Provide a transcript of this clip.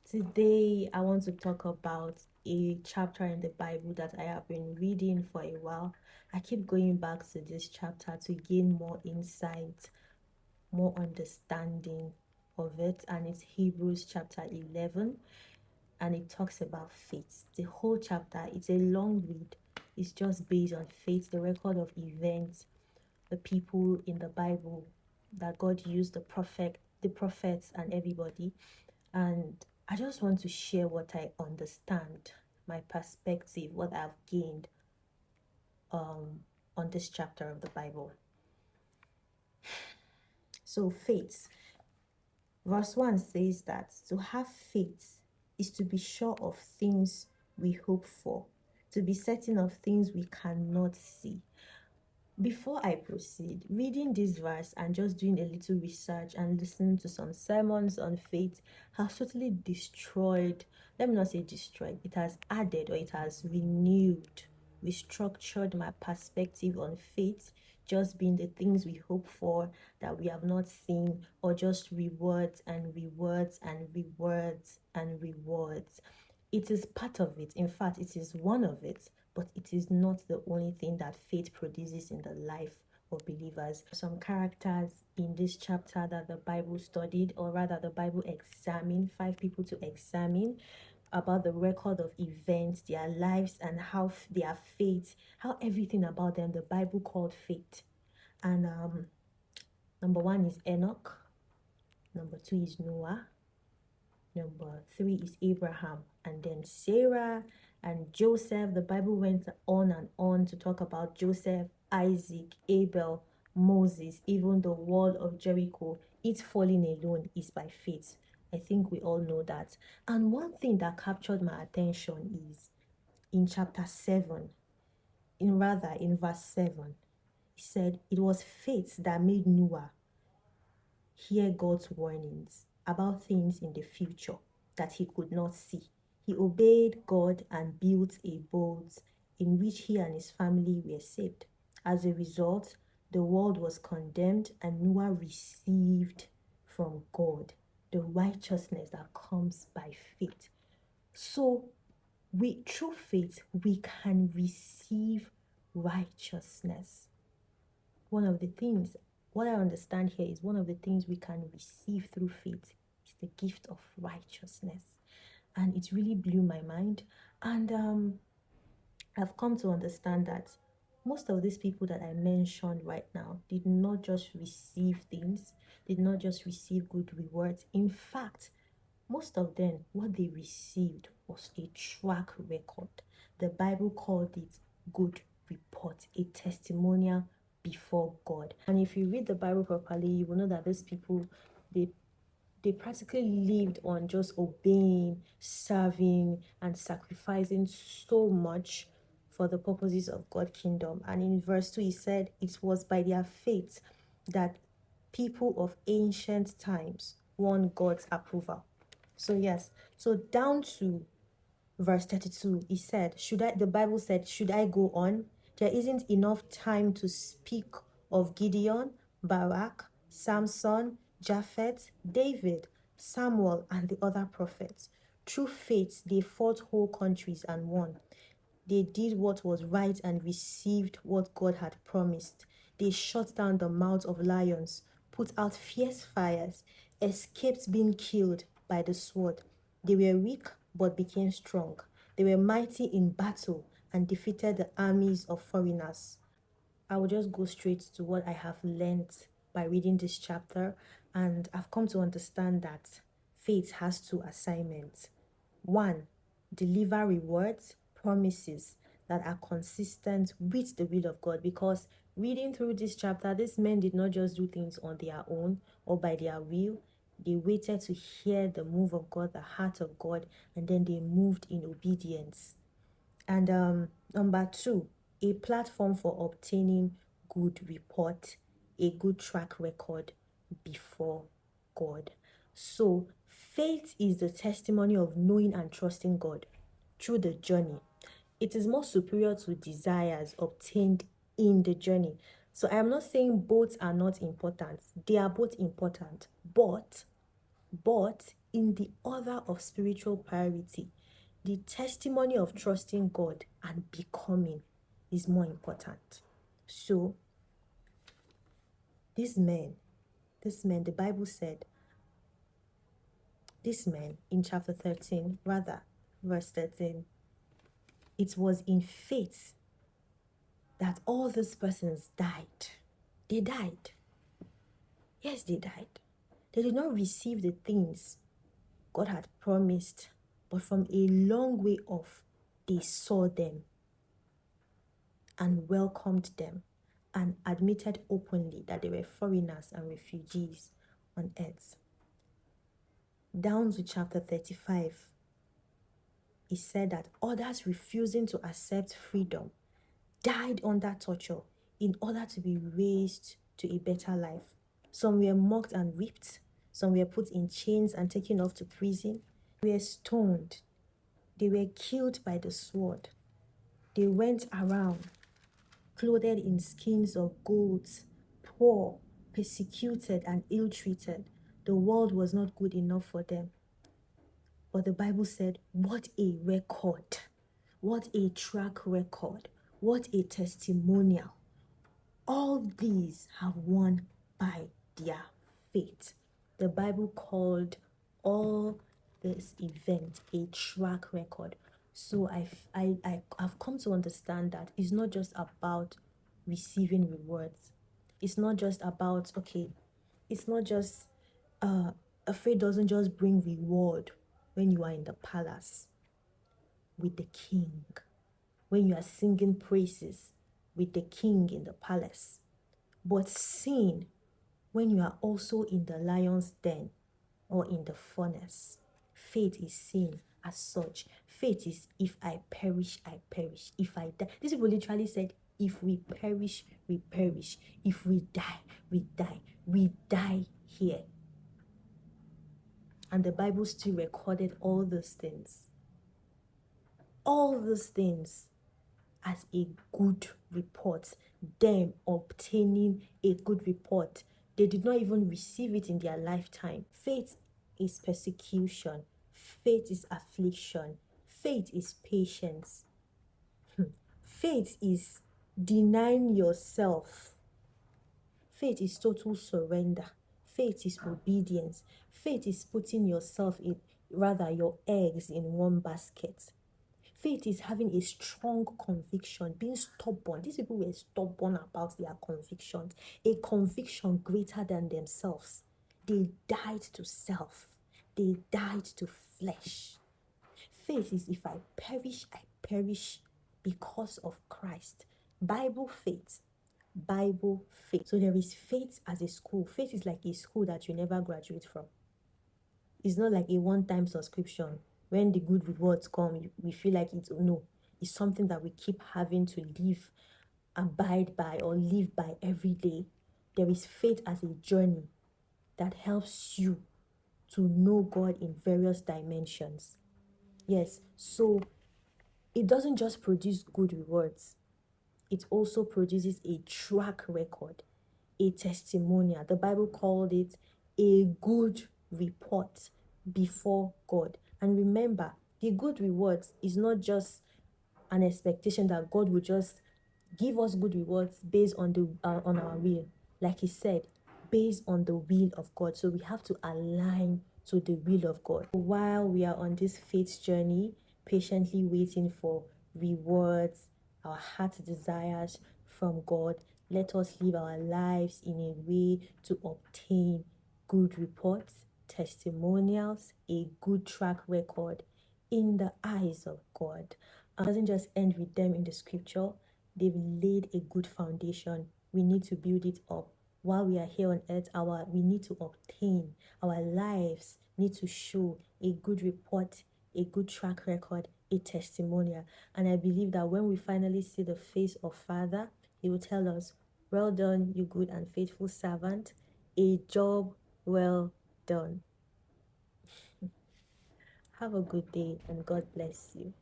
Today, I want to talk about a chapter in the Bible that I have been reading for a while. I keep going back to this chapter to gain more insight, more understanding of it, and it's Hebrews chapter 11, and it talks about faith. The whole chapter, it's a long read. It's just based on faith, the record of events, the people in the Bible that God used, the prophets, and everybody. And I just want to share what I understand, my perspective, what I've gained on this chapter of the Bible. So, faith. Verse 1 says that to have faith is to be sure of things we hope for, to be certain of things we cannot see. Before I proceed, reading this verse and just doing a little research and listening to some sermons on faith has totally destroyed, let me not say destroyed, it has added or it has renewed, restructured my perspective on faith just being the things we hope for that we have not seen, or just rewards and rewards and rewards and rewards. It is part of it. In fact, it is one of it, but it is not the only thing that faith produces in the life of believers. Some characters in this chapter that the Bible studied, or rather the Bible examined, 5 people to examine about the record of events, their lives, and how their faith, how everything about them, the Bible called faith. And number 1 is Enoch, number 2 is Noah, number 3 is Abraham, and then Sarah and Joseph. The Bible went on and on to talk about Joseph, Isaac, Abel, Moses, even the wall of Jericho. It falling alone is by faith. I think we all know that. And one thing that captured my attention is in chapter 7, in verse 7, he said, it was faith that made Noah hear God's warnings about things in the future that he could not see. He obeyed God and built a boat in which he and his family were saved. As a result, the world was condemned and Noah received from God the righteousness that comes by faith. So, through faith, we can receive righteousness. One of the things, what I understand here is one of the things we can receive through faith is the gift of righteousness. And it really blew my mind. And I've come to understand that most of these people that I mentioned right now did not just receive things, did not just receive good rewards. In fact, most of them, what they received was a track record. The Bible called it good report, a testimonial before God. And if you read the Bible properly, you will know that these people, they practically lived on just obeying, serving, and sacrificing so much for the purposes of God's kingdom. And in verse 2, he said, it was by their faith that people of ancient times won God's approval. So yes, so down to verse 32, he said, the Bible said, should I go on? There isn't enough time to speak of Gideon, Barak, Samson, Japheth, David, Samuel, and the other prophets. Through faith, they fought whole countries and won. They did what was right and received what God had promised. They shut down the mouths of lions, put out fierce fires, escaped being killed by the sword. They were weak but became strong. They were mighty in battle and defeated the armies of foreigners. I will just go straight to what I have learned by reading this chapter, and I've come to understand that faith has 2 assignments. 1, deliver rewards, promises that are consistent with the will of God. Because reading through this chapter, these men did not just do things on their own or by their will. They waited to hear the move of God, the heart of God, and then they moved in obedience. And number 2, a platform for obtaining good report, a good track record before God. So faith is the testimony of knowing and trusting God through the journey. It is more superior to desires obtained in the journey. So I am not saying both are not important. They are both important. But in the order of spiritual priority, the testimony of trusting God and becoming is more important. So, these men, the Bible said, this men in chapter 13, rather, verse 13, it was in faith that all these persons died. They died. Yes, they died. They did not receive the things God had promised, but from a long way off, they saw them and welcomed them and admitted openly that they were foreigners and refugees on earth. Down to chapter 35, it said that others refusing to accept freedom died under torture in order to be raised to a better life. Some were mocked and whipped. Some were put in chains and taken off to prison. They were stoned. They were killed by the sword. They went around clothed in skins of goats, poor, persecuted, and ill-treated. The world was not good enough for them. But the Bible said, what a record, what a track record, what a testimonial. All these have won by their faith. The Bible called all this event a track record. So I've come to understand that it's not just about receiving rewards. It's not just about, it's not just, a faith doesn't just bring reward when you are in the palace with the king, when you are singing praises with the king in the palace, but seen when you are also in the lion's den or in the furnace. Faith is seen as such. Faith is, if I perish, I perish. If I die. These people literally said, if we perish, we perish. If we die, we die. We die here. And the Bible still recorded all those things. All those things as a good report. Them obtaining a good report. They did not even receive it in their lifetime. Faith is persecution. Faith is affliction. Faith is patience. Faith is denying yourself. Faith is total surrender. Faith is obedience. Faith is putting yourself in, rather your eggs in one basket. Faith is having a strong conviction, being stubborn. These people were stubborn about their convictions, a conviction greater than themselves. They died to self. They died to flesh. Faith is, if I perish because of Christ. Bible faith. Bible faith. So there is faith as a school. Faith is like a school that you never graduate from. It's not like a one-time subscription. When the good rewards come, we feel like it's, no. It's something that we keep having to live, abide by, or live by every day. There is faith as a journey that helps you to know God in various dimensions. Yes, so it doesn't just produce good rewards. It also produces a track record, a testimonial. The Bible called it a good report before God. And remember, the good rewards is not just an expectation that God will just give us good rewards based on on our will. Like he said, based on the will of God. So we have to align to the will of God. While we are on this faith journey, patiently waiting for rewards, our heart desires from God, let us live our lives in a way to obtain good reports, testimonials, a good track record in the eyes of God. It doesn't just end with them in the scripture. They've laid a good foundation. We need to build it up. While we are here on earth, we need to obtain, our lives need to show a good report, a good track record, a testimonial. And I believe that when we finally see the face of Father, he will tell us, well done, you good and faithful servant, a job well done. Have a good day and God bless you.